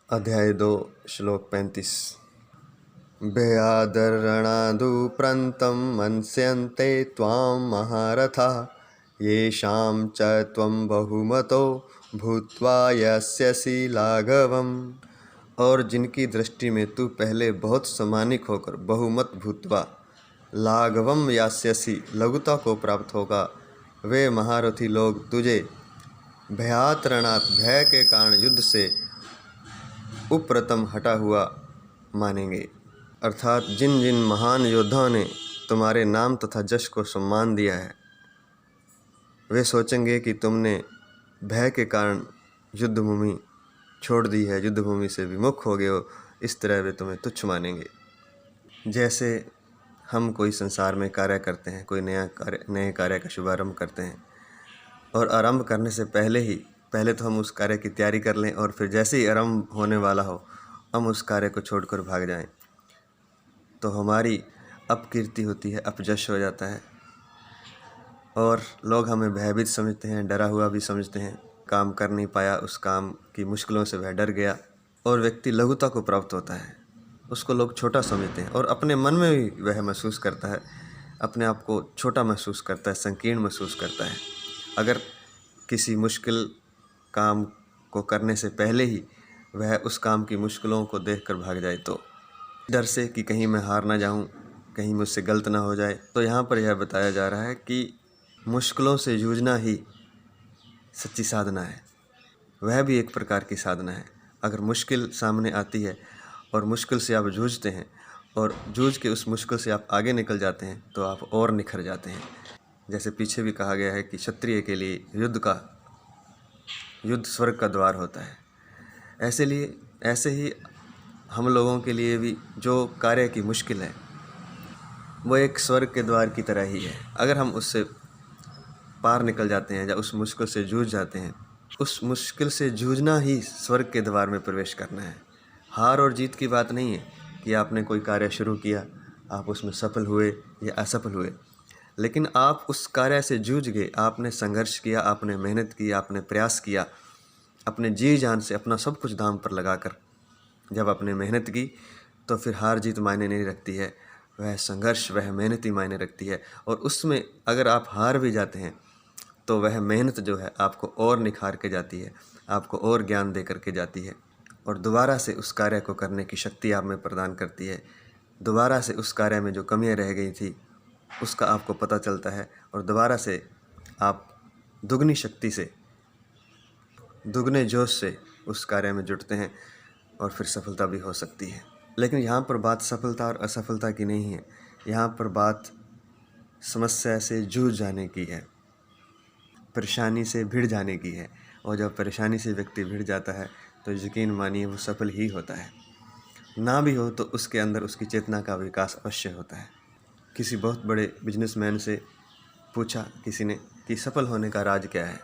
अध्याय 2 श्लोक 35। भयादरणादुप्रान्तं मन्स्यन्ते त्वां महारथाः येषां च त्वं बहुमतो भूत्वा यस्यसि लाघवम्। और जिनकी दृष्टि में तू पहले बहुत सम्मानित होकर बहुमत भूत्वा लाघवम यास्यसि लघुता को प्राप्त होगा, वे महारथी लोग तुझे भयात रणात भय के कारण युद्ध से उप्रतम हटा हुआ मानेंगे। अर्थात जिन जिन महान योद्धाओं ने तुम्हारे नाम तथा जश को सम्मान दिया है, वे सोचेंगे कि तुमने भय के कारण युद्ध भूमि छोड़ दी है, युद्ध भूमि से विमुख हो गए हो। इस तरह वे तुम्हें तुच्छ मानेंगे। जैसे हम कोई संसार में कार्य करते हैं, कोई नए कार्य का शुभारंभ करते हैं और आरंभ करने से पहले तो हम उस कार्य की तैयारी कर लें और फिर जैसे ही आरंभ होने वाला हो हम उस कार्य को छोड़कर भाग जाएं, तो हमारी अपकीर्ति होती है, अपयश हो जाता है और लोग हमें भयभीत समझते हैं, डरा हुआ भी समझते हैं। काम कर नहीं पाया, उस काम की मुश्किलों से वह डर गया और व्यक्ति लघुता को प्राप्त होता है। उसको लोग छोटा समझते हैं और अपने मन में भी वह महसूस करता है, अपने आप को छोटा महसूस करता है, संकीर्ण महसूस करता है। अगर किसी मुश्किल काम को करने से पहले ही वह उस काम की मुश्किलों को देखकर भाग जाए, तो डर से कि कहीं मैं हार ना जाऊं, कहीं मुझसे गलत ना हो जाए। तो यहाँ पर यह बताया जा रहा है कि मुश्किलों से जूझना ही सच्ची साधना है। वह भी एक प्रकार की साधना है। अगर मुश्किल सामने आती है और मुश्किल से आप जूझते हैं और जूझ के उस मुश्किल से आप आगे निकल जाते हैं, तो आप और निखर जाते हैं। जैसे पीछे भी कहा गया है कि क्षत्रिय के लिए युद्ध स्वर्ग का द्वार होता है। ऐसे ही हम लोगों के लिए भी जो कार्य की मुश्किल है वो एक स्वर्ग के द्वार की तरह ही है। अगर हम उससे पार निकल जाते हैं या उस मुश्किल से जूझ जाते हैं, उस मुश्किल से जूझना ही स्वर्ग के द्वार में प्रवेश करना है। हार और जीत की बात नहीं है कि आपने कोई कार्य शुरू किया, आप उसमें सफल हुए या असफल हुए, लेकिन आप उस कार्य से जूझ गए, आपने संघर्ष किया, आपने मेहनत की, आपने प्रयास किया, अपने जी जान से अपना सब कुछ दांव पर लगाकर जब आपने मेहनत की, तो फिर हार जीत मायने नहीं रखती है। वह संघर्ष, वह मेहनत ही मायने रखती है। और उसमें अगर आप हार भी जाते हैं तो वह मेहनत जो है आपको और निखार के जाती है, आपको और ज्ञान दे करके जाती है और दोबारा से उस कार्य को करने की शक्ति आप में प्रदान करती है। दोबारा से उस कार्य में जो कमियां रह गई थी उसका आपको पता चलता है और दोबारा से आप दुगनी शक्ति से, दुगने जोश से उस कार्य में जुटते हैं और फिर सफलता भी हो सकती है। लेकिन यहाँ पर बात सफलता और असफलता की नहीं है, यहाँ पर बात समस्या से जूझ जाने की है, परेशानी से भिड़ जाने की है। और जब परेशानी से व्यक्ति भिड़ जाता है तो यकीन मानिए वो सफल ही होता है। ना भी हो तो उसके अंदर उसकी चेतना का विकास अवश्य होता है। किसी बहुत बड़े बिजनेसमैन से पूछा किसी ने कि सफल होने का राज क्या है,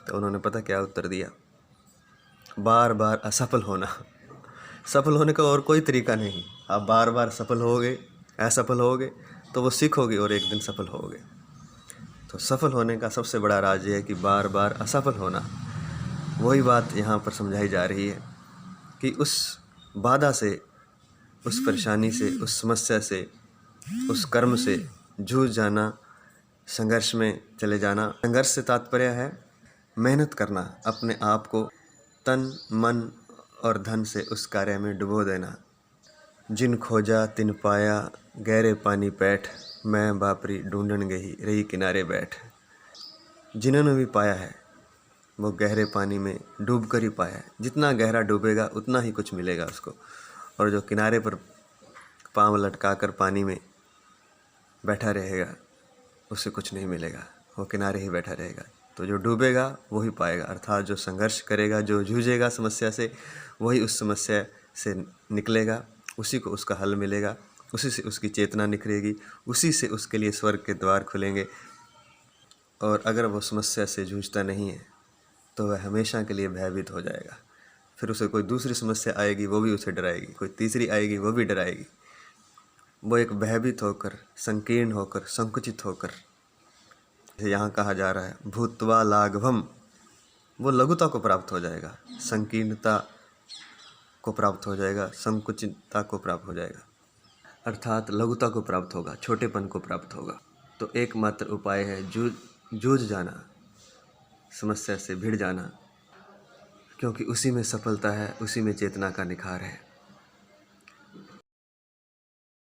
तो उन्होंने पता क्या उत्तर दिया? बार बार असफल होना। सफल होने का और कोई तरीका नहीं। आप बार बार सफल होगे, असफल होगे तो वो सीखोगे और एक दिन सफल होगे। तो सफल होने का सबसे बड़ा राज है कि बार बार असफल होना। वही बात यहाँ पर समझाई जा रही है कि उस बाधा से, उस परेशानी से, उस समस्या से, उस कर्म से जूझ जाना, संघर्ष में चले जाना। संघर्ष से तात्पर्य है मेहनत करना, अपने आप को तन मन और धन से उस कार्य में डुबो देना। जिन खोजा तिन पाया, गहरे पानी पैठ, मैं बापरी ढूंढन गई रही किनारे बैठ। जिन्होंने भी पाया है वो गहरे पानी में डूब कर ही पाया है। जितना गहरा डूबेगा उतना ही कुछ मिलेगा उसको, और जो किनारे पर पाँव लटका कर पानी में बैठा रहेगा उसे कुछ नहीं मिलेगा, वो किनारे ही बैठा रहेगा। तो जो डूबेगा वही पाएगा। अर्थात जो संघर्ष करेगा, जो जूझेगा समस्या से, वही उस समस्या से निकलेगा, उसी को उसका हल मिलेगा, उसी से उसकी चेतना निखरेगी, उसी से उसके लिए स्वर्ग के द्वार खुलेंगे। और अगर वो समस्या से जूझता नहीं है तो वह हमेशा के लिए भयभीत हो जाएगा। फिर उसे कोई दूसरी समस्या आएगी वो भी उसे डराएगी, कोई तीसरी आएगी वो भी डराएगी। वो एक भयभीत होकर, संकीर्ण होकर, संकुचित होकर, यहाँ कहा जा रहा है भूत्वा लाघवम, वो लघुता को प्राप्त हो जाएगा। संकीर्णता को प्राप्त हो जाएगा, संकुचितता को प्राप्त हो जाएगा, अर्थात लघुता को प्राप्त होगा, छोटेपन को प्राप्त होगा। तो एकमात्र उपाय है जूझ जाना, समस्या से भिड़ जाना, क्योंकि उसी में सफलता है, उसी में चेतना का निखार है।